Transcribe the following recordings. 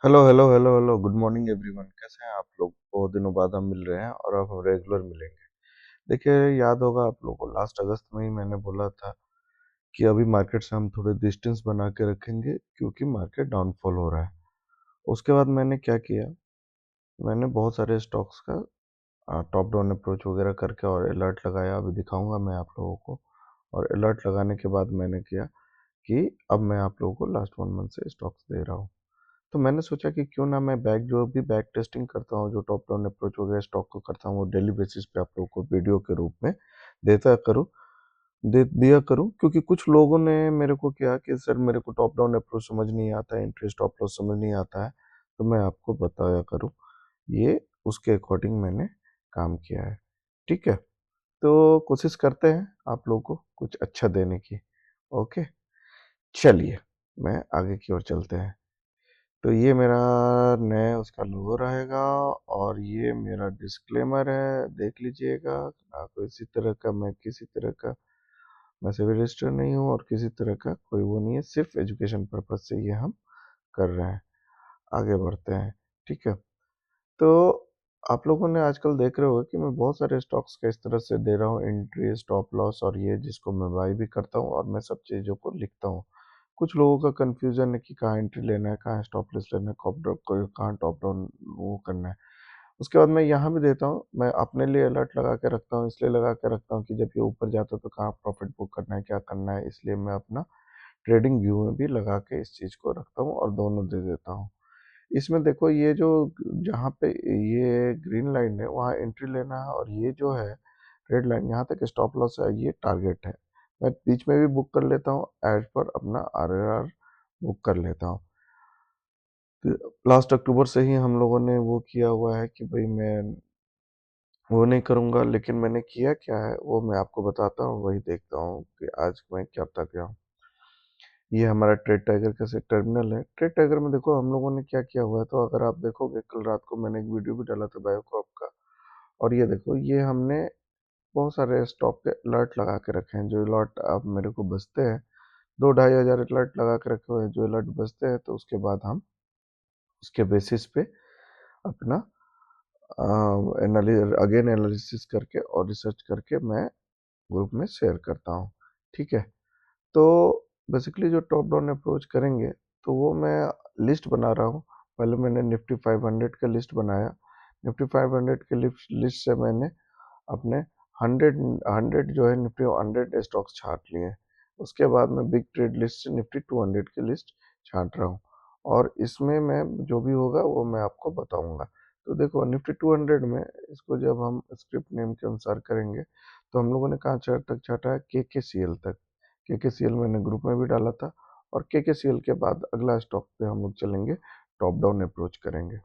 Hello hello hello hello good morning everyone. कैसे हैं आप लोग? बहुत दिनों बाद हम मिल रहे हैं और अब हम रेगुलर मिलेंगे। देखिए, याद होगा आप लोगों को लास्ट अगस्त में ही मैंने बोला था कि अभी मार्केट से हम थोड़े डिस्टेंस बना के रखेंगे क्योंकि मार्केट डाउनफॉल हो रहा है। उसके बाद मैंने क्या किया, मैंने बहुत सारे स्टॉक्स का टॉप डाउन अप्रोच वगैरह करके और अलर्ट लगाया। अभी दिखाऊंगा मैं आप लोगों को। और अलर्ट लगाने के बाद मैंने किया कि अब मैं आप लोगों को लास्ट 1 मंथ से स्टॉक्स दे रहा हूँ। तो मैंने सोचा कि क्यों ना मैं जो भी बैक टेस्टिंग करता हूँ, जो टॉप डाउन अप्रोच वगैरह स्टॉक को करता हूँ, वो डेली बेसिस पे आप लोगों को वीडियो के रूप में देता करूँ दे दिया करूँ। क्योंकि कुछ लोगों ने मेरे को किया कि सर मेरे को टॉप डाउन अप्रोच समझ नहीं आता है, एंट्री स्टॉप लॉस समझ नहीं आता है, तो मैं आपको बताया करूँ। ये उसके अकॉर्डिंग मैंने काम किया है। ठीक है, तो कोशिश करते हैं आप लोगों को कुछ अच्छा देने की। ओके, चलिए मैं आगे की ओर चलते हैं। तो ये मेरा नया उसका लोगो रहेगा और ये मेरा डिस्क्लेमर है, देख लीजिएगा। ना कोई इसी तरह का मैं किसी तरह का मैं सिविल रजिस्टर नहीं हूँ और किसी तरह का कोई वो नहीं है, सिर्फ एजुकेशन पर्पज से ये हम कर रहे हैं। आगे बढ़ते हैं। ठीक है, तो आप लोगों ने आजकल देख रहे हो कि मैं बहुत सारे स्टॉक्स का इस तरह से दे रहा हूँ, एंट्री स्टॉप लॉस और ये, जिसको मैं बाई भी करता हूँ और मैं सब चीज़ों को लिखता हूँ। कुछ लोगों का कंफ्यूजन है कि कहाँ एंट्री लेना है, कहाँ स्टॉप लॉस लेना है, कहाँ टॉप डाउन वो करना है। उसके बाद मैं यहाँ भी देता हूँ, मैं अपने लिए अलर्ट लगा के रखता हूँ, इसलिए लगा के रखता हूँ कि जब ये ऊपर जाता है तो कहाँ प्रॉफिट बुक करना है, क्या करना है, इसलिए मैं अपना ट्रेडिंग व्यू में भी लगा के इस चीज़ को रखता हूँ और दोनों दे देता हूँ। इसमें देखो, ये जो जहाँ पे ये ग्रीन लाइन है वहाँ एंट्री लेना है और ये जो है रेड लाइन यहाँ तक स्टॉप लॉस है, ये टारगेट है। मैं बीच में भी बुक कर लेता हूँ, एज पर अपना आरआर बुक कर लेता हूँ। तो लास्ट अक्टूबर से ही हम लोगों ने वो किया हुआ है कि भाई मैं वो नहीं करूँगा, लेकिन मैंने किया क्या है वो मैं आपको बताता हूँ, वही देखता हूँ कि आज मैं क्या तक गया हूँ। ये हमारा ट्रेड टाइगर का से टर्मिनल है। ट्रेड टाइगर में देखो हम लोगों ने क्या किया हुआ है, तो अगर आप देखोगे कल रात को मैंने एक वीडियो भी डाला था बायोकॉप का। और ये देखो, ये हमने बहुत सारे स्टॉक के अलर्ट लगा के रखे हैं। जो अलर्ट अब मेरे को बचते हैं, 2-2.5 हज़ार अलर्ट लगा के रखे हुए हैं। जो अलर्ट बचते हैं तो उसके बाद हम उसके बेसिस पे अपना अगेन एनालिसिस करके और रिसर्च करके मैं ग्रुप में शेयर करता हूँ। ठीक है, तो बेसिकली जो टॉप डाउन अप्रोच करेंगे तो वो मैं लिस्ट बना रहा हूँ। पहले मैंने निफ्टी 500 का लिस्ट बनाया। निफ्टी 500 के लिस्ट से मैंने अपने 100 जो है निफ्टी 100 स्टॉक्स छांट लिए। उसके बाद मैं बिग ट्रेड लिस्ट से निफ्टी 200 की लिस्ट छांट रहा हूँ और इसमें मैं जो भी होगा वो मैं आपको बताऊंगा। तो देखो, निफ्टी 200 में इसको जब हम स्क्रिप्ट नेम के अनुसार करेंगे तो हम लोगों ने कहाँ तक छाटा है, के सी एल तक। के सी एल मैंने ग्रुप में भी डाला था। और के सी एल के बाद अगला स्टॉक पे हम लोग चलेंगे, टॉप डाउन अप्रोच करेंगे।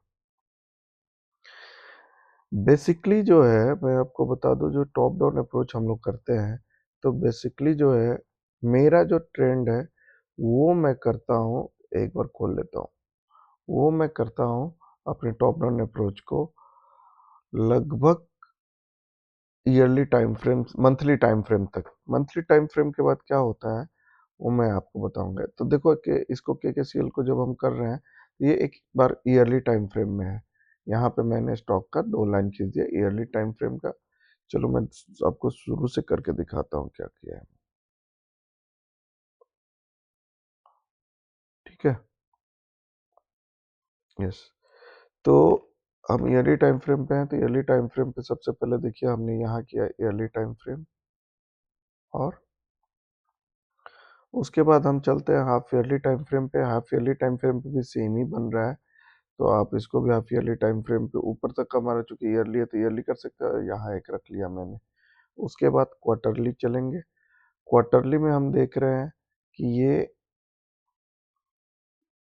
बेसिकली जो है मैं आपको बता दूं, जो टॉप डाउन अप्रोच हम लोग करते हैं, तो बेसिकली जो है मेरा जो ट्रेंड है वो मैं करता हूँ। एक बार खोल लेता हूँ। वो मैं करता हूँ अपने टॉप डाउन अप्रोच को लगभग yearly time frame, monthly time frame तक। मंथली टाइम फ्रेम के बाद क्या होता है वो मैं आपको बताऊंगा। तो देखो कि इसको के सी एल को जब हम कर रहे हैं तो ये एक बार ईयरली टाइम फ्रेम में है। यहाँ पे मैंने स्टॉक का 2 लाइन खींच दिया ईयरली टाइम फ्रेम का। चलो मैं आपको शुरू से करके दिखाता हूँ क्या किया है। ठीक है, यस। तो हम ईयरली टाइम फ्रेम पे हैं, तो ईयरली टाइम फ्रेम पे सबसे पहले देखिए हमने यहाँ किया ईयरली टाइम फ्रेम। और उसके बाद हम चलते हैं हाफ ईयरली टाइम फ्रेम पे। हाफ ईयरली टाइम फ्रेम पे भी सेम ही बन रहा है, तो आप इसको भी हाफ ईयरली टाइम फ्रेम पे ऊपर तक का, हमारा चूंकि ईयरली है तो ईयरली कर सकते हैं, यहाँ एक रख लिया मैंने। उसके बाद क्वार्टरली चलेंगे। क्वार्टरली में हम देख रहे हैं कि ये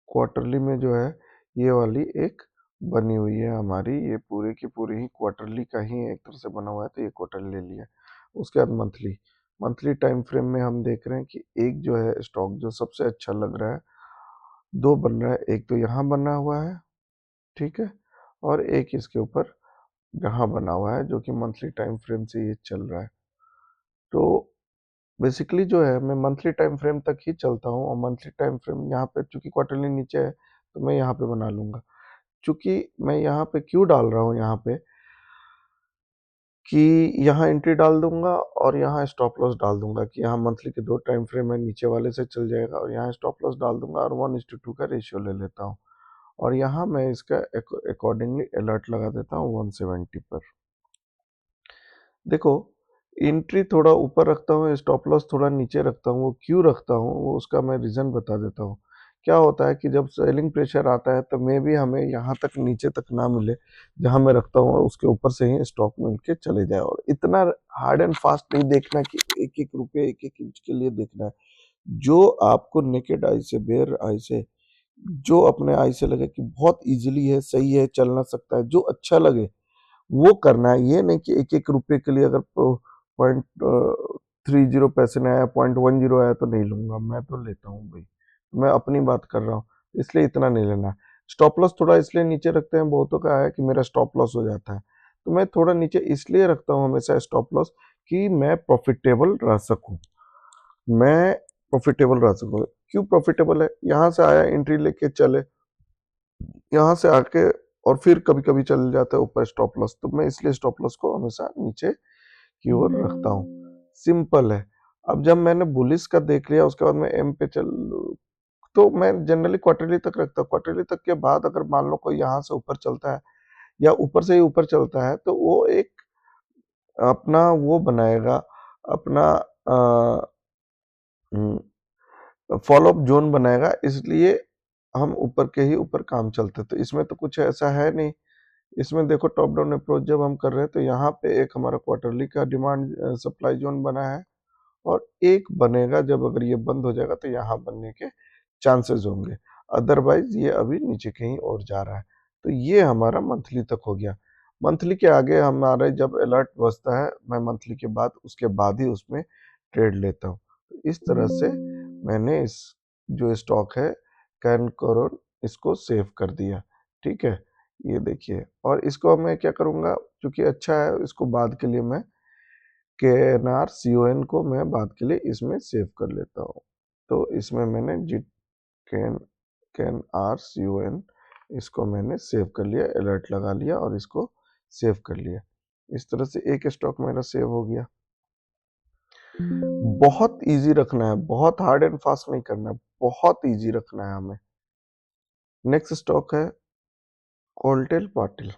क्वार्टरली में जो है ये वाली एक बनी हुई है हमारी, ये पूरी की पूरी ही क्वार्टरली का ही एक तरह से बना हुआ है, तो ये क्वार्टरली ले लिया। उसके बाद मंथली, मंथली टाइम फ्रेम में हम देख रहे हैं कि एक जो है स्टॉक जो सबसे अच्छा लग रहा है, दो बन रहा है। एक तो यहाँ बना हुआ है, ठीक है, और एक इसके ऊपर यहाँ बना हुआ है जो कि मंथली टाइम फ्रेम से ये चल रहा है। तो बेसिकली जो है मैं मंथली टाइम फ्रेम तक ही चलता हूँ और मंथली टाइम फ्रेम यहाँ पे चूंकि क्वार्टरली नीचे है तो मैं यहाँ पे बना लूंगा। चूंकि मैं यहाँ पे क्यों डाल रहा हूँ यहाँ पे कि यहाँ एंट्री डाल दूंगा और यहाँ स्टॉप लॉस डाल दूंगा कि यहाँ मंथली के 2 टाइम फ्रेम है, नीचे वाले से चल जाएगा, और यहाँ स्टॉप लॉस डाल दूंगा और 1:2 का रेशियो ले लेता हूँ, और यहाँ मैं इसका अकॉर्डिंगली अलर्ट लगा देता हूँ 170 पर। देखो, एंट्री थोड़ा ऊपर रखता हूँ, स्टॉप लॉस थोड़ा नीचे रखता हूँ। वो क्यों रखता हूँ वो उसका मैं रीज़न बता देता हूँ। क्या होता है कि जब सेलिंग प्रेशर आता है तो मे भी हमें यहाँ तक नीचे तक ना मिले, जहाँ मैं रखता हूँ उसके ऊपर से ही स्टॉक मिल के चले जाए। और इतना हार्ड एंड फास्ट नहीं देखना कि एक एक रुपये एक एक इंच के लिए देखना है। जो आपको नेकेड आई से, बेयर आई से, जो अपने आई से लगे कि बहुत इजीली है, सही है, चल ना सकता है, जो अच्छा लगे वो करना है। ये नहीं कि एक एक रुपए के लिए अगर 0.30 पैसे में आया, 0.10 आया तो नहीं लूंगा। मैं तो लेता हूँ भाई, मैं अपनी बात कर रहा हूँ, इसलिए इतना नहीं लेना। स्टॉप लॉस थोड़ा इसलिए नीचे रखते हैं, बहुतों का है कि मेरा स्टॉप लॉस हो जाता है, तो मैं थोड़ा नीचे इसलिए रखता हूँ हमेशा स्टॉप लॉस कि मैं प्रॉफिटेबल रह सकूं। मैं प्रॉफिटेबल रह सकूं। क्यों प्रॉफिटेबल है? यहाँ से आया, एंट्री लेके चले, यहाँ से आके और फिर कभी कभी चल जाता है ऊपर स्टॉप लॉस, तो मैं इसलिए स्टॉप लॉस को हमेशा नीचे की ओर रखता हूँ। सिंपल है। अब जब मैंने बुलिस का देख लिया, उसके बाद मैं एम पे चल, तो मैं जनरली क्वार्टरली तक रखता हूँ। क्वार्टरली तक के बाद अगर मान लो कोई यहाँ से ऊपर चलता है या ऊपर से ही ऊपर चलता है, तो वो एक अपना वो बनाएगा, अपना फॉलो अप जोन बनाएगा, इसलिए हम ऊपर के ही ऊपर काम चलते। तो इसमें तो कुछ ऐसा है नहीं। इसमें देखो, टॉप डाउन अप्रोच जब हम कर रहे हैं तो यहाँ पे एक हमारा क्वार्टरली का डिमांड सप्लाई जोन बना है, और एक बनेगा जब अगर ये बंद हो जाएगा तो यहाँ बनने के चांसेस होंगे। अदरवाइज ये अभी नीचे कहीं और जा रहा है। तो ये हमारा मंथली तक हो गया। मंथली के आगे हमारे जब अलर्ट बजता है, मैं मंथली के बाद उसके बाद ही उसमें ट्रेड लेता हूँ। तो इस तरह से मैंने इस जो स्टॉक है कैन करोन, इसको सेव कर दिया। ठीक है, ये देखिए। और इसको मैं क्या करूँगा, क्योंकि अच्छा है, इसको बाद के लिए मैं K N R C O N को मैं बाद के लिए इसमें सेव कर लेता हूँ। तो इसमें मैंने G can can R C O N, इसको मैंने सेव कर लिया, अलर्ट लगा लिया और इसको सेव कर लिया। इस तरह से एक स्टॉक मेरा सेव हो गया। बहुत इजी रखना है, बहुत हार्ड एंड फास्ट नहीं करना है, बहुत इजी रखना है हमें। नेक्स्ट स्टॉक है कोलटेल पाटिल।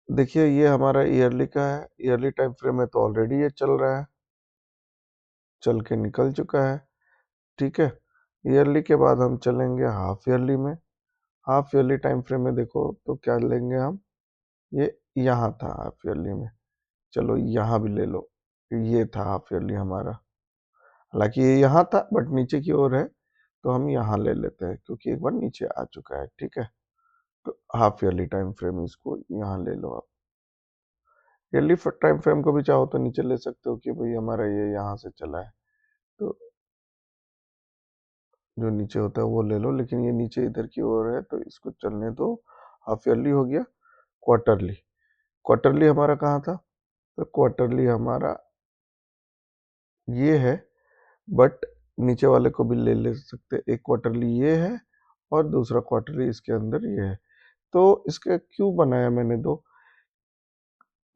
देखिए, ये हमारा ईयरली का है। ईयरली टाइम फ्रेम में तो ऑलरेडी ये चल रहा है, चल के निकल चुका है। ठीक है, ईयरली के बाद हम चलेंगे हाफ ईयरली में। हाफ ईयरली टाइम फ्रेम में देखो तो क्या लेंगे हम, ये यहाँ था हाफ ईयरली में, चलो यहाँ भी ले लो, ये था हाफ ईयरली हमारा। हालांकि ये यहाँ था बट नीचे की ओर है, तो हम यहाँ ले लेते हैं क्योंकि एक बार नीचे आ चुका है। ठीक है, तो हाफ ईयरली टाइम फ्रेम इसको यहाँ ले लो आप। ईयरली टाइम फ्रेम को भी चाहो तो नीचे ले सकते हो कि भाई हमारा ये यहाँ से चला है, तो जो नीचे होता है वो ले लो, लेकिन ये नीचे इधर की ओर है तो इसको चलने दो। हाफ ईयरली हो गया। क्वार्टरली, क्वार्टरली हमारा कहाँ था? तो क्वार्टरली हमारा ये है, बट नीचे वाले को भी ले सकते। एक क्वार्टरली ये है और दूसरा क्वार्टरली इसके अंदर ये है। तो इसका क्यों बनाया मैंने दो,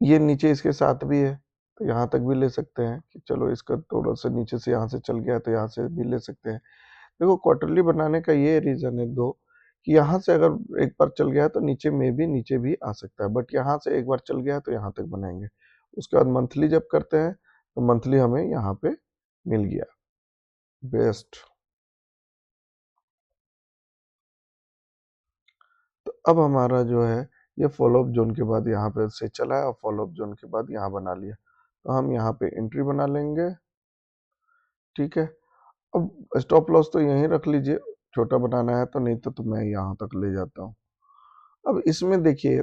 ये नीचे इसके साथ भी है तो यहाँ तक भी ले सकते हैं कि चलो इसका थोड़ा सा नीचे से यहाँ से चल गया तो यहाँ से भी ले सकते हैं। देखो, क्वार्टरली बनाने का ये रीजन है दो, कि यहाँ से अगर एक बार चल गया तो नीचे भी आ सकता है, बट यहाँ से एक बार चल गया तो यहाँ तक बनाएंगे। उसके बाद मंथली जब करते हैं तो मंथली हमें यहाँ पे मिल गया बेस्ट। तो अब हमारा जो है ये फॉलोअप जोन के बाद यहाँ पे से चला है और फॉलोअप जोन के बाद यहाँ बना लिया, तो हम यहाँ पे एंट्री बना लेंगे। ठीक है, अब स्टॉप लॉस तो यहीं रख लीजिए, छोटा बनाना है तो, नहीं तो मैं यहाँ तक ले जाता हूँ। अब इसमें देखिए,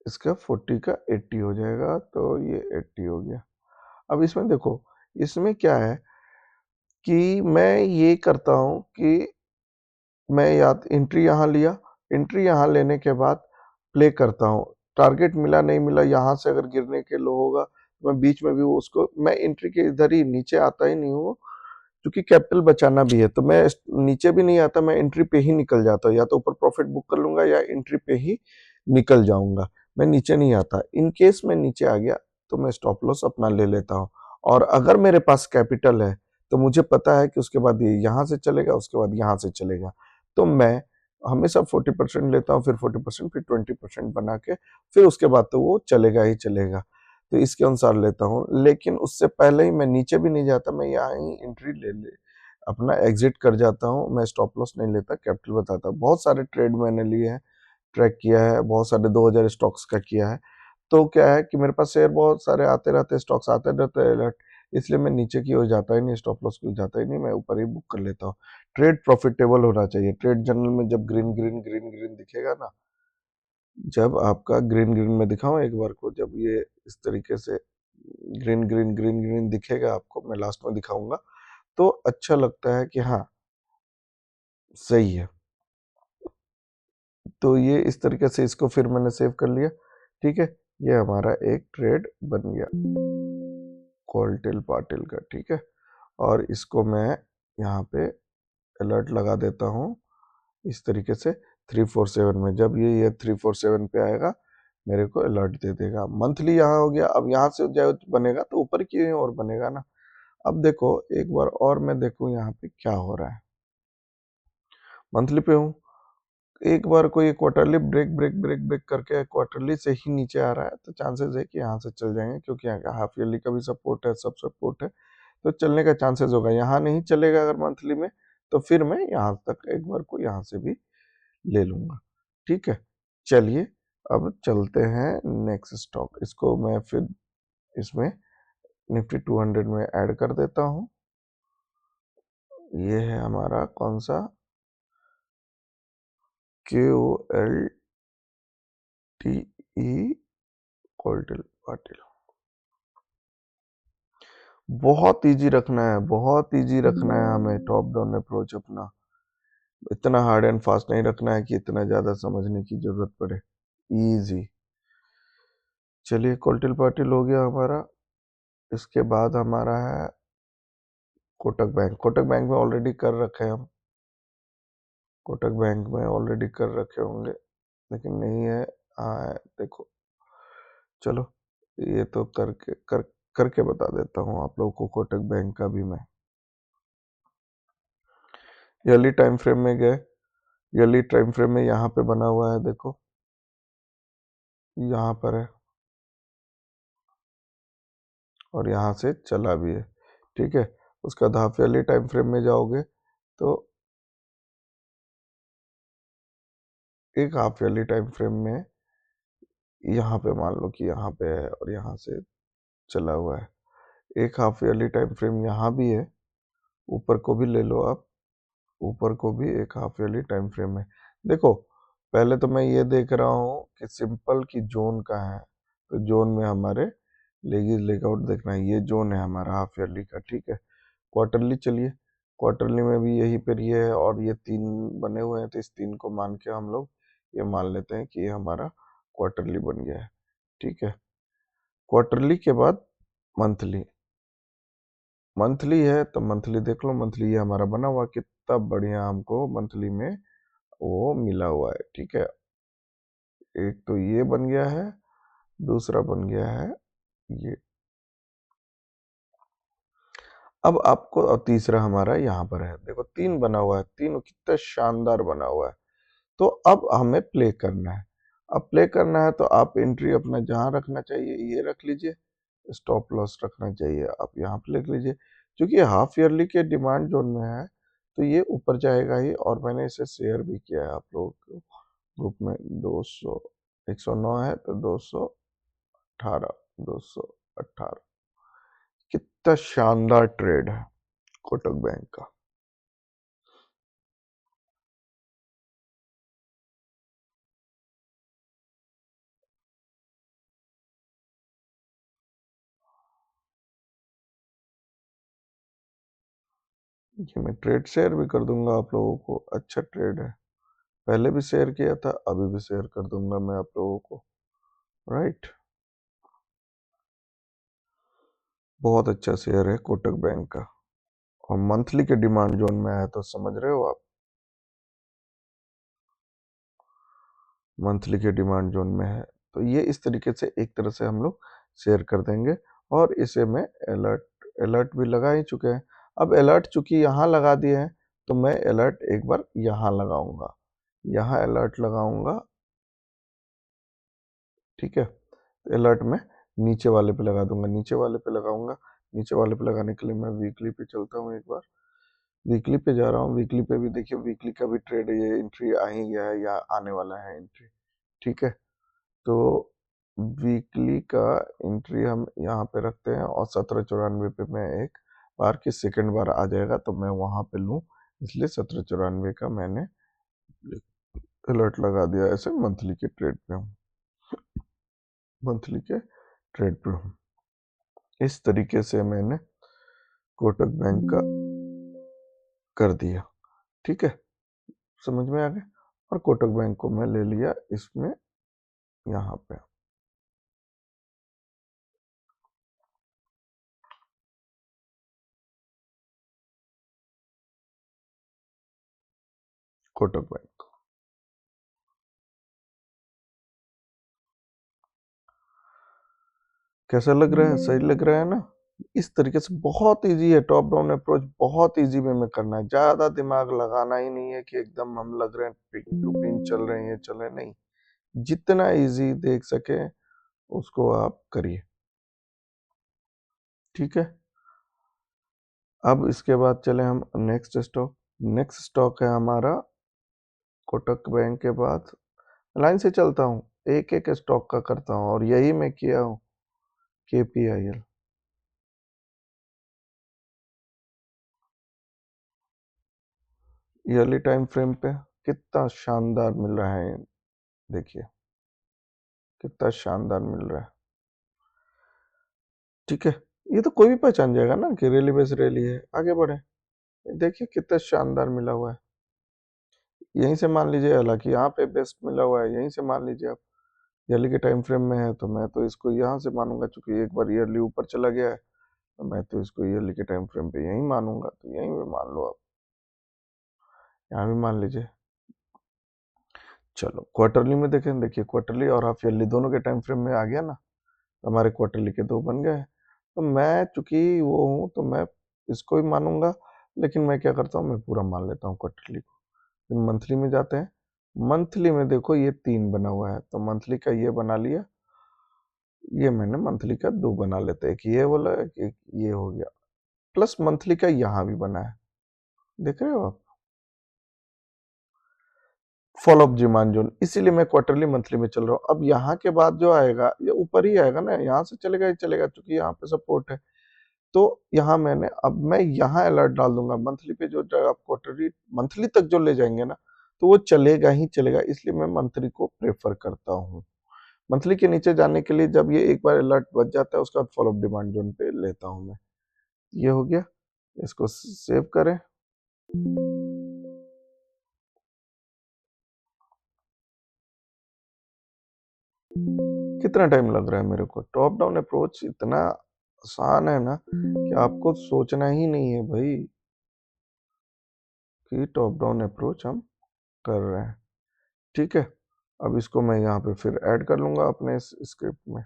इसका 40 का 80 हो जाएगा, तो ये 80 हो गया। अब इसमें देखो, इसमें क्या है कि मैं ये करता हूँ कि मैं याद एंट्री यहाँ लिया, एंट्री यहाँ लेने के बाद प्ले करता हूँ। टारगेट मिला नहीं मिला, यहाँ से अगर गिरने के लो होगा तो मैं बीच में भी उसको मैं एंट्री के इधर ही नीचे आता ही नहीं हूँ, क्योंकि कैपिटल बचाना भी है, तो मैं नीचे भी नहीं आता, मैं एंट्री पे ही निकल जाता हूँ, या तो ऊपर प्रॉफिट बुक कर लूंगा या एंट्री पे ही निकल जाऊंगा, मैं नीचे नहीं आता। इन केस मैं नीचे आ गया तो मैं स्टॉप लॉस अपना ले लेता हूँ। और अगर मेरे पास कैपिटल है तो मुझे पता है कि उसके बाद ये यहाँ से चलेगा, उसके बाद यहाँ से चलेगा, तो मैं हमेशा 40% लेता हूँ, फिर 40%, फिर 20% बना के, फिर उसके बाद तो वो चलेगा ही चलेगा, तो इसके अनुसार लेता हूँ। लेकिन उससे पहले ही मैं नीचे भी नहीं जाता, मैं यहाँ ही एंट्री ले अपना एग्जिट कर जाता हूँ, मैं स्टॉप लॉस नहीं लेता, कैपिटल बताता हूँ। बहुत सारे ट्रेड मैंने लिए हैं, ट्रैक किया है, बहुत सारे 2000 स्टॉक्स का किया है। तो क्या है कि मेरे पास शेयर बहुत सारे आते रहते हैं, स्टॉक्स आते रहते हैं अलर्ट, इसलिए मैं नीचे की ओर जाता ही नहीं, स्टॉप लॉस की ओर जाता ही नहीं, मैं ऊपर ही बुक कर लेता हूँ। ट्रेड प्रॉफिटेबल होना चाहिए। ट्रेड जर्नल में जब ग्रीन ग्रीन ग्रीन ग्रीन दिखेगा ना, जब आपका ग्रीन ग्रीन में दिखाऊं एक बार को, जब ये इस तरीके से ग्रीन ग्रीन ग्रीन ग्रीन दिखेगा आपको, मैं लास्ट में दिखाऊंगा, तो अच्छा लगता है कि हाँ सही है। तो ये इस तरीके से इसको फिर मैंने सेव कर लिया, ठीक है। ये हमारा एक ट्रेड बन गया कॉलटेल पाटिल का, ठीक है। और इसको मैं यहाँ पे अलर्ट लगा देता हूँ इस तरीके से 347 में, जब ये 347 पे आएगा मेरे को अलर्ट दे देगा। मंथली यहाँ हो गया। अब यहाँ से जो बनेगा तो ऊपर की और बनेगा ना। अब देखो एक बार और मैं देखूँ यहाँ पे क्या हो रहा है। मंथली पे हूँ, एक बार कोई quarterly break break break break करके क्वार्टरली से ही नीचे आ रहा है, तो चांसेस है कि यहाँ से चल जाएंगे, क्योंकि यहाँ का हाफ ईयरली का भी सपोर्ट है, सब सपोर्ट है, तो चलने का चांसेस होगा। यहाँ नहीं चलेगा अगर मंथली में, तो फिर मैं यहाँ तक एक बार को यहाँ से भी ले लूंगा, ठीक है। चलिए अब चलते हैं नेक्स्ट स्टॉक। इसको मैं फिर इसमें निफ्टी 200 में ऐड कर देता हूँ। ये है हमारा कौन सा, KOLTE, कोल्टिल पाटिल। बहुत इजी रखना है, बहुत इजी रखना है हमें टॉप डाउन अप्रोच अपना। इतना हार्ड एंड फास्ट नहीं रखना है कि इतना ज्यादा समझने की जरूरत पड़े। इजी। चलिए कोल्टिल पाटिल हो गया हमारा। इसके बाद हमारा है कोटक बैंक। कोटक बैंक में ऑलरेडी कर रखे हैं हम, कोटक बैंक में ऑलरेडी कर रखे होंगे, लेकिन नहीं है। हाँ देखो, चलो ये तो करके बता देता हूँ आप लोगों को कोटक बैंक का भी मैं। ईयरली टाइम फ्रेम में गए, ईयरली टाइम फ्रेम में यहाँ पे बना हुआ है, देखो यहाँ पर है, और यहाँ से चला भी है, ठीक है। उसका हाफ ईयरली टाइम फ्रेम में जाओगे तो एक हाफ ईयरली टाइम फ्रेम में यहाँ पे मान लो कि यहाँ पे है और यहाँ से चला हुआ है। एक हाफ ईयरली टाइम फ्रेम यहाँ भी है, ऊपर को भी ले लो आप, ऊपर को भी एक हाफ ईयरली टाइम फ्रेम है। देखो पहले तो मैं ये देख रहा हूँ कि सिंपल की जोन कहाँ है, तो जोन में हमारे लेगी लेगआउट देखना है, ये जोन है हमारा हाफ ईयरली का, ठीक है। क्वार्टरली चलिए, क्वार्टरली में भी यही पर ये है, और ये 3 बने हुए हैं, तो इस 3 को मान के हम लोग ये मान लेते हैं कि ये हमारा क्वार्टरली बन गया है, ठीक है। क्वार्टरली के बाद मंथली, मंथली है तो मंथली देख लो, मंथली ये हमारा बना हुआ, कितना बढ़िया हमको मंथली में वो मिला हुआ है, ठीक है। एक तो ये बन गया है, दूसरा बन गया है ये। अब आपको, और तीसरा हमारा यहाँ पर है, देखो 3 बना हुआ है, तीनों कितना शानदार बना हुआ है। तो अब हमें प्ले करना है। अब प्ले करना है तो आप एंट्री अपना जहां रखना चाहिए ये रख लीजिए, स्टॉप लॉस रखना चाहिए आप यहाँ पे लिख लीजिए, क्योंकि हाफ ईयरली के डिमांड जोन में है, तो ये ऊपर जाएगा ही। और मैंने इसे शेयर भी किया है आप लोगों को ग्रुप में। 200, 109 है तो 218, 218, कितना शानदार ट्रेड है कोटक बैंक का। ये मैं ट्रेड शेयर भी कर दूंगा आप लोगों को, अच्छा ट्रेड है, पहले भी शेयर किया था, अभी भी शेयर कर दूंगा मैं आप लोगों को, राइट। बहुत अच्छा शेयर है कोटक बैंक का, और मंथली के डिमांड जोन में है, तो समझ रहे हो आप, मंथली के डिमांड जोन में है। तो ये इस तरीके से एक तरह से हम लोग शेयर कर देंगे। और इसे मैं अलर्ट अलर्ट भी लगा ही चुके हैं। अब अलर्ट चूंकि यहाँ लगा दिए हैं, तो मैं अलर्ट एक बार यहाँ लगाऊंगा, यहाँ अलर्ट लगाऊंगा, ठीक है। अलर्ट में नीचे वाले पे लगा दूंगा, नीचे वाले पे लगाऊंगा। नीचे वाले पे लगाने के लिए मैं वीकली पे चलता हूँ एक बार, वीकली पे जा रहा हूँ। वीकली पे भी देखिए, वीकली का भी ट्रेड, ये एंट्री आ ही गया है या आने वाला है एंट्री, ठीक है। तो वीकली का एंट्री हम यहाँ पे रखते हैं, और 1794 पे मैं एक बार की सेकेंड बार आ जाएगा तो मैं वहां पे लूँ, इसलिए 1794 का मैंने अलर्ट लगा दिया। ऐसे मंथली के ट्रेड पे हूँ, मंथली के ट्रेड पे हूँ। इस तरीके से मैंने कोटक बैंक का कर दिया, ठीक है, समझ में आ गया। और कोटक बैंक को मैं ले लिया इसमें, यहाँ पे कोटक बैंक। कैसा लग रहा है? सही लग रहा है ना? इस तरीके से बहुत इजी है, टॉप डाउन अप्रोच बहुत इजी वे में करना है, ज्यादा दिमाग लगाना ही नहीं है कि एकदम हम लग रहे हैं पिन टू पिन चल रहे हैं, ये चल रहे हैं, नहीं। जितना इजी देख सके उसको आप करिए, ठीक है। अब इसके बाद चले हम नेक्स्ट स्टॉक। नेक्स्ट स्टॉक है हमारा कोटक बैंक के बाद, लाइन से चलता हूँ, एक एक स्टॉक का करता हूँ, और यही मैं किया हूँ। केपीआईएल, ईयरली टाइम फ्रेम पे कितना शानदार मिल रहा है, देखिए कितना शानदार मिल रहा है, ठीक है। ये तो कोई भी पहचान जाएगा ना कि रैली बेस रैली है, आगे बढ़े। देखिए कितना शानदार मिला हुआ है, यहीं से मान लीजिए, हालांकि यहाँ पे बेस्ट मिला हुआ है, यहीं से मान लीजिए आप। ईयरली के टाइम फ्रेम में है तो मैं तो इसको यहाँ से मानूंगा, क्योंकि एक बार ईयरली ऊपर चला गया है, तो मैं तो इसको ईयरली के टाइम फ्रेम पे यहीं मानूंगा, तो यहीं पे मान लो आप, यहाँ भी मान लीजिए। चलो क्वार्टरली में देखें, देखिए क्वार्टरली और हाफ ईयरली दोनों के टाइम फ्रेम में आ गया ना, तो हमारे क्वार्टरली के दो बन गए हैं। तो मैं चूंकि वो हूँ तो मैं इसको ही मानूंगा, लेकिन मैं क्या करता हूँ, मैं पूरा मान लेता हूँ क्वार्टरली को। फिर मंथली में जाते हैं, मंथली में देखो ये 3 बना हुआ है, तो मंथली का ये बना लिया, ये मैंने मंथली का 2 बना लेते हैं, एक ये वाला एक ये हो गया, प्लस मंथली का यहाँ भी बना है, देख रहे हो आप, फॉलो अप डिमांड जोन, इसीलिए मैं क्वार्टरली मंथली में चल रहा हूँ। अब यहाँ के बाद जो आएगा ये ऊपर ही आएगा ना, यहाँ से चलेगा ही चलेगा, क्योंकि यहाँ पे सपोर्ट है। तो यहाँ मैंने, अब मैं यहाँ अलर्ट डाल दूंगा मंथली पे, जो आप क्वार्टरली मंथली तक जो ले जाएंगे ना, तो वो चलेगा ही चलेगा, इसलिए मैं मंथली को प्रेफर करता हूँ। मंथली के नीचे जाने के लिए जब ये एक बार अलर्ट बच जाता है, उसके बाद फॉलो अप डिमांड जोन पे लेता हूँ मैं। ये हो गया, इसको सेव करें। कितना टाइम लग रहा है मेरे को? टॉप डाउन अप्रोच इतना आसान है ना कि आपको सोचना ही नहीं है भाई, कि टॉप डाउन अप्रोच हम कर रहे हैं, ठीक है। अब इसको मैं यहाँ पे फिर ऐड कर लूंगा अपने इस स्क्रिप्ट में।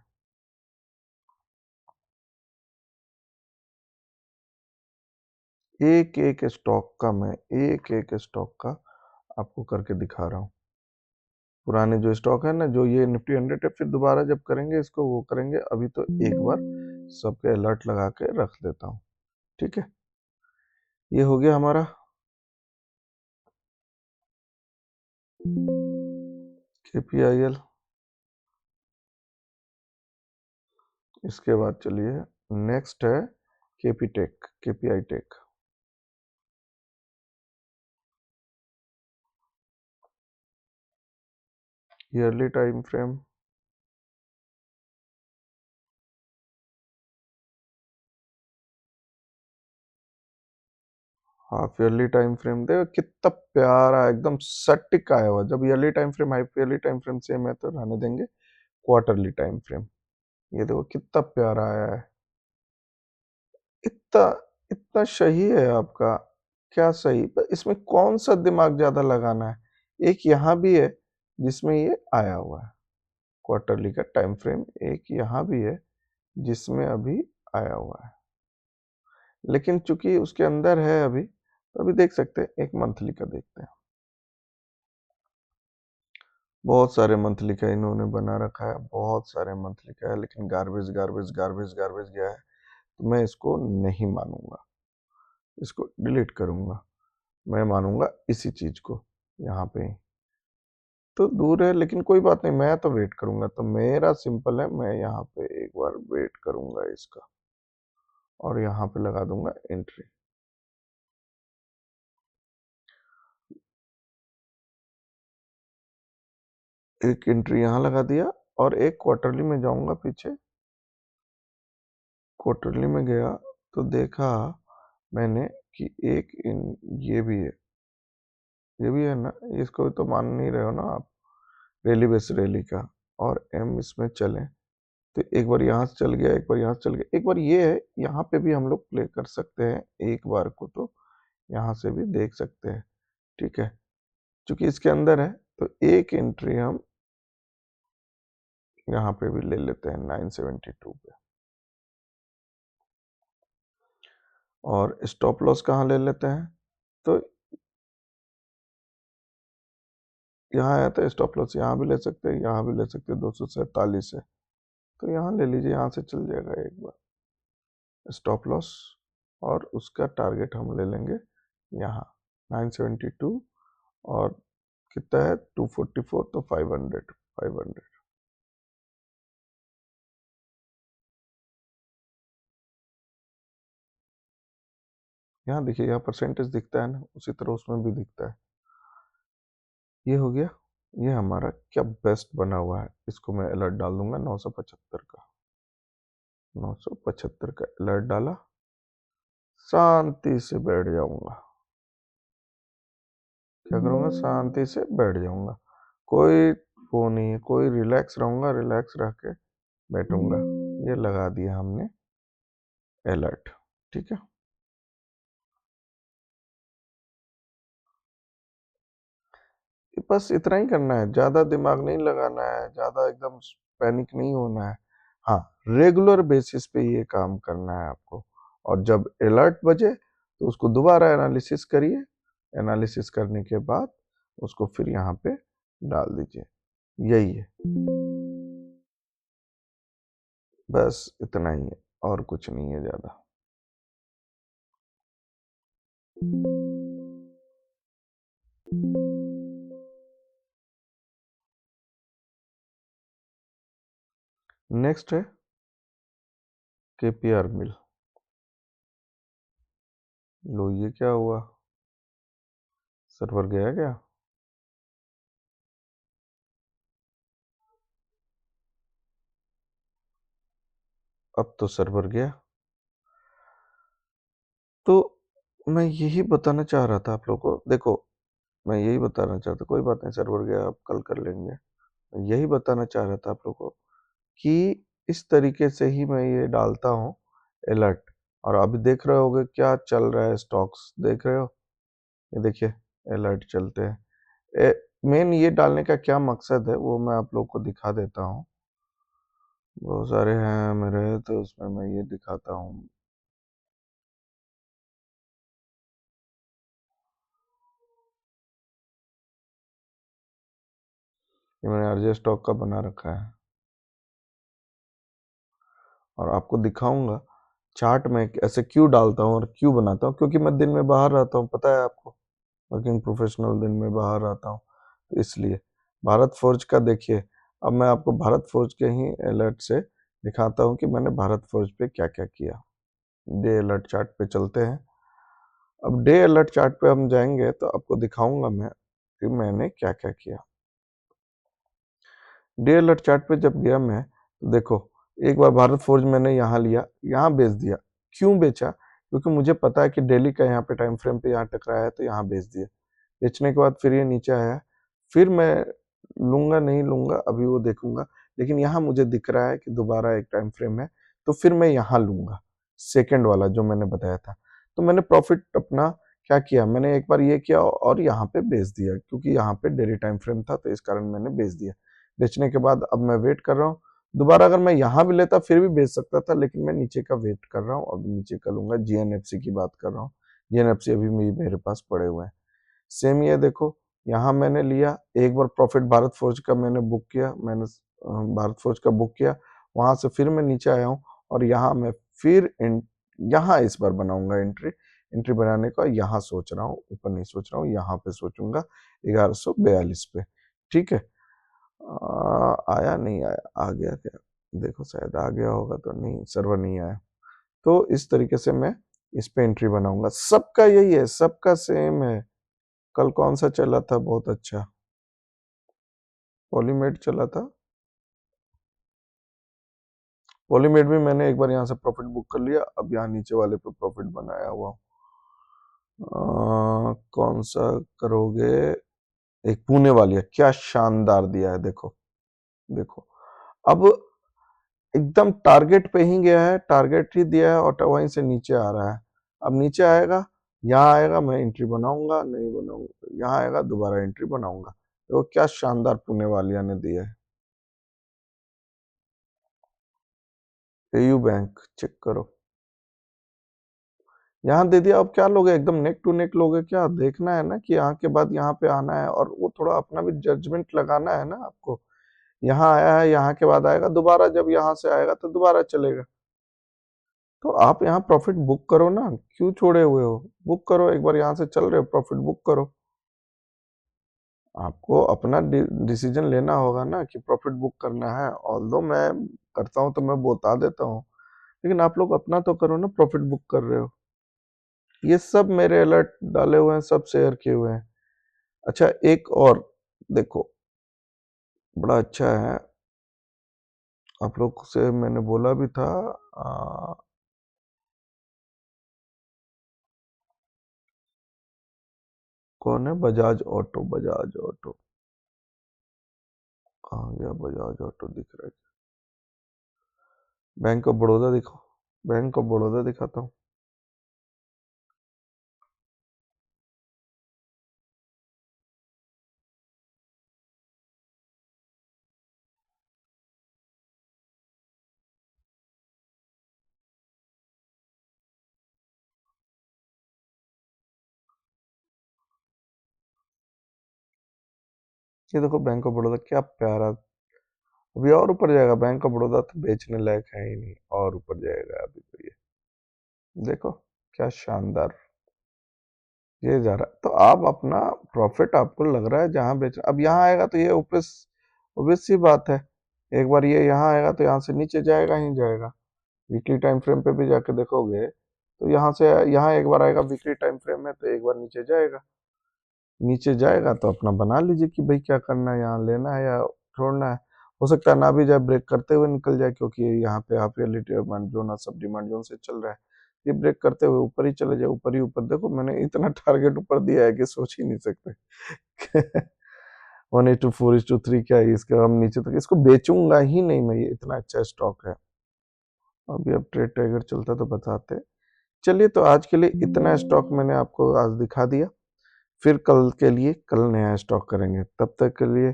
एक एक स्टॉक का मैं, एक एक स्टॉक का आपको करके दिखा रहा हूँ। पुराने जो स्टॉक है ना, जो ये निफ्टी 100 है, फिर दोबारा जब करेंगे इसको वो करेंगे, अभी तो एक बार सबके अलर्ट लगा के रख देता हूँ, ठीक है। ये हो गया हमारा केपीआईएल। इसके बाद चलिए नेक्स्ट है KP take, KPI take. Yearly time frame, half yearly time frame, देखो कितना प्यारा एकदम सटीक आया हुआ। जब yearly time frame half yearly time frame same है तो रहने देंगे क्वार्टरली टाइम फ्रेम। ये देखो कितना प्यारा आया है, इतना इतना सही है आपका, क्या सही, पर इसमें कौन सा दिमाग ज्यादा लगाना है? एक यहाँ भी है जिसमें ये आया हुआ है, क्वार्टरली का टाइम फ्रेम, एक यहाँ भी है जिसमें अभी आया हुआ है, लेकिन चूंकि उसके अंदर है अभी, तो अभी देख सकते हैं, एक मंथली का देखते हैं। बहुत सारे मंथली का इन्होंने बना रखा है, बहुत सारे मंथली का है, लेकिन गार्बेज गार्बेज गार्बेज गार्बेज गया है, तो मैं इसको नहीं मानूंगा, इसको डिलीट करूंगा। मैं मानूंगा इसी चीज को, यहाँ पे ही तो दूर है, लेकिन कोई बात नहीं, मैं तो वेट करूंगा। तो मेरा सिंपल है, मैं यहाँ पे एक बार वेट करूंगा इसका, और यहाँ पे लगा दूंगा एंट्री। एक एंट्री यहाँ लगा दिया, और एक क्वार्टरली में जाऊंगा पीछे। क्वार्टरली में गया तो देखा मैंने कि एक ये भी है, ये भी है ना, इसको तो मान नहीं रहे हो ना आप, रैली बेस रैली का, और एम इसमें चले, तो एक बार यहाँ से चल गया, एक बार यहाँ से चल गया, एक बार ये है, यहाँ पे भी हम लोग प्ले कर सकते हैं एक बार को, तो यहाँ से भी देख सकते हैं, ठीक है, क्योंकि इसके अंदर है, तो एक एंट्री हम यहाँ पे भी ले लेते हैं 972 पे, और स्टॉप लॉस कहाँ ले लेते हैं, तो यहाँ है, तो स्टॉप लॉस यहाँ भी ले सकते हैं, यहाँ भी ले सकते हैं 247 है, तो यहाँ ले लीजिए, यहाँ से चल जाएगा एक बार स्टॉप लॉस, और उसका टारगेट हम ले लेंगे यहाँ 972, और कितना है 244, तो 500। यहाँ देखिए, यहाँ परसेंटेज दिखता है ना, उसी तरह उसमें भी दिखता है। ये हो गया, ये हमारा क्या बेस्ट बना हुआ है, इसको मैं अलर्ट डाल दूंगा 975 का, 975 का अलर्ट डाला, शांति से बैठ जाऊंगा, क्या करूंगा, शांति से बैठ जाऊंगा, कोई वो नहीं है, कोई रिलैक्स रहूंगा, रिलैक्स रह के बैठूंगा। ये लगा दिया हमने अलर्ट, ठीक है। बस इतना ही करना है, ज्यादा दिमाग नहीं लगाना है, ज्यादा एकदम पैनिक नहीं होना है। हाँ, रेगुलर बेसिस पे ये काम करना है आपको, और जब अलर्ट बजे तो उसको दोबारा एनालिसिस करिए, एनालिसिस करने के बाद उसको फिर यहाँ पे डाल दीजिए, यही है, बस इतना ही है, और कुछ नहीं है ज्यादा। नेक्स्ट है केपीआर मिल। लो, ये क्या हुआ, सर्वर गया क्या? अब तो सर्वर गया। तो मैं यही बताना चाह रहा था आप लोगों को, देखो, मैं यही बताना चाहता, कोई बात नहीं, सर्वर गया, आप कल कर लेंगे। मैं यही बताना चाह रहा था आप लोगों को कि इस तरीके से ही मैं ये डालता हूँ अलर्ट, और अभी देख रहे होगे क्या चल रहा है, स्टॉक्स देख रहे हो, ये देखिए अलर्ट चलते हैं। मेन ये डालने का क्या मकसद है वो मैं आप लोग को दिखा देता हूँ, बहुत सारे हैं मेरे, तो उसमें मैं ये दिखाता हूँ। ये मैंने आरजे स्टॉक का बना रखा है, और आपको दिखाऊंगा चार्ट में ऐसे क्यों डालता हूँ और क्यों बनाता हूँ, क्योंकि मैं दिन में बाहर रहता हूँ, पता है आपको, वर्किंग प्रोफेशनल, दिन में बाहर रहता हूँ, तो इसलिए। भारत फोर्ज का देखिए, अब मैं आपको भारत फोर्ज के ही अलर्ट से दिखाता हूँ कि मैंने भारत फोर्ज पे क्या क्या किया। डे अलर्ट चार्ट पे चलते हैं। अब डे अलर्ट चार्ट पे हम जाएंगे तो आपको दिखाऊंगा मैं कि मैंने क्या क्या किया। डे अलर्ट चार्ट पे जब गया मैं, तो देखो, एक बार भारत फोर्ज मैंने यहाँ लिया, यहाँ बेच दिया। क्यों बेचा? क्योंकि मुझे पता है कि डेली का यहाँ पे टाइम फ्रेम पे यहाँ टकराया है, तो यहाँ बेच दिया। बेचने के बाद फिर ये नीचे आया, फिर मैं लूंगा नहीं लूंगा अभी वो देखूंगा, लेकिन यहाँ मुझे दिख रहा है कि दोबारा एक टाइम फ्रेम है, तो फिर मैं यहाँ लूंगा। सेकंड वाला जो मैंने बताया था। तो मैंने प्रॉफिट अपना क्या किया, मैंने एक बार ये किया और यहाँ पे बेच दिया, क्योंकि यहाँ पे डेली टाइम फ्रेम था तो इस कारण मैंने बेच दिया। बेचने के बाद अब मैं वेट कर रहा हूँ, दोबारा अगर मैं यहाँ भी लेता फिर भी बेच सकता था, लेकिन मैं नीचे का वेट कर रहा हूँ। अब नीचे का लूंगा, जीएनएफसी की बात कर रहा हूँ। जीएनएफसी अभी मेरे पास पड़े हुए हैं। सेम ये देखो, यहाँ मैंने लिया, एक बार प्रॉफिट भारत फोर्ज का मैंने बुक किया, मैंने भारत फोर्ज का बुक किया, वहां से फिर मैं नीचे आया हूँ और यहाँ मैं फिर यहाँ इस बार बनाऊंगा एंट्री। एंट्री बनाने का यहाँ सोच रहा हूँ, ऊपर नहीं सोच रहा हूँ, यहाँ पे सोचूंगा 1142 पे। ठीक है, आया नहीं आया, आ गया क्या, देखो शायद आ गया होगा, तो नहीं, सर्वर नहीं आया। तो इस तरीके से मैं इस पे एंट्री बनाऊंगा। सबका यही है, सबका सेम है। कल कौन सा चला था बहुत अच्छा, पॉलीमेड चला था। पॉलीमेड भी मैंने एक बार यहाँ से प्रॉफिट बुक कर लिया, अब यहाँ नीचे वाले पे प्रॉफिट बनाया हुआ। कौन सा करोगे, एक पुणे वाली है, क्या शानदार दिया है, देखो देखो। अब एकदम टारगेट पे ही गया है, टारगेट ही दिया है और वहीं से नीचे आ रहा है। अब नीचे आएगा, यहाँ आएगा, मैं एंट्री बनाऊंगा, नहीं बनाऊंगा, यहाँ आएगा, दोबारा एंट्री बनाऊंगा। देखो क्या शानदार पुणे वालिया ने दिया है। एयू बैंक चेक करो, यहाँ दे दिया। अब क्या लोगे, एकदम नेक टू नेक लोगे क्या, देखना है ना कि यहाँ के बाद यहाँ पे आना है, और वो थोड़ा अपना भी जजमेंट लगाना है ना आपको। यहाँ आया है, यहाँ के बाद आएगा, दोबारा जब यहाँ से आएगा तो दोबारा चलेगा। तो आप यहाँ प्रॉफिट बुक करो ना, क्यों छोड़े हुए हो, बुक करो। एक बार यहाँ से चल रहे हो, प्रॉफिट बुक करो। आपको अपना डिसीजन लेना होगा ना कि प्रॉफिट बुक करना है। ऑल्दो मैं करता हूँ तो मैं बता देता हूँ, लेकिन आप लोग अपना तो करो ना, प्रॉफिट बुक कर रहे हो। ये सब मेरे अलर्ट डाले हुए हैं, सब शेयर किए हुए हैं। अच्छा एक और देखो, बड़ा अच्छा है, आप लोग से मैंने बोला भी था। कौन है, बजाज ऑटो, बजाज ऑटो कहाँ गया, बजाज ऑटो दिख रहा है, बैंक ऑफ बड़ौदा दिखो, बैंक ऑफ बड़ौदा दिखाता हूँ। ये देखो बैंक ऑफ बड़ौदा, क्या प्यारा, अभी और ऊपर जाएगा। बैंक ऑफ बड़ौदा तो बेचने लायक है ही नहीं, और ऊपर जाएगा अभी तो। ये देखो क्या शानदार, ये जा रहा है। तो आप अपना प्रॉफिट आपको लग रहा है जहां बेच, अब यहाँ आएगा तो ये ओपिस ओबियस सी बात है, एक बार ये यहाँ आएगा तो यहाँ से नीचे जाएगा ही जाएगा। वीकली टाइम फ्रेम पे भी जाके देखोगे तो यहाँ से यहाँ एक बार आएगा, वीकली टाइम फ्रेम में तो एक बार नीचे जाएगा। नीचे जाएगा तो अपना बना लीजिए कि भाई क्या करना है, यहाँ लेना है या छोड़ना है। हो सकता है ना भी जाए, ब्रेक करते हुए निकल जाए, क्योंकि यहाँ पे हाफ ईयरली डिमांड जोन और सब डिमांड जोन से चल रहा है। ये ब्रेक करते हुए ऊपर ही चले जाए, ऊपर ही ऊपर। देखो मैंने इतना टारगेट ऊपर दिया है कि सोच ही नहीं सकते। 1:4:3 क्या है इसका, हम नीचे तक इसको बेचूंगा ही नहीं मैं, ये इतना अच्छा स्टॉक है। अभी अब ट्रेड टाइगर चलता तो बताते। चलिए, तो आज के लिए इतना स्टॉक मैंने आपको आज दिखा दिया, फिर कल के लिए कल नया स्टॉक करेंगे। तब तक के लिए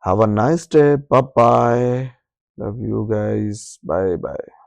have a nice day, bye bye, love you guys, bye bye.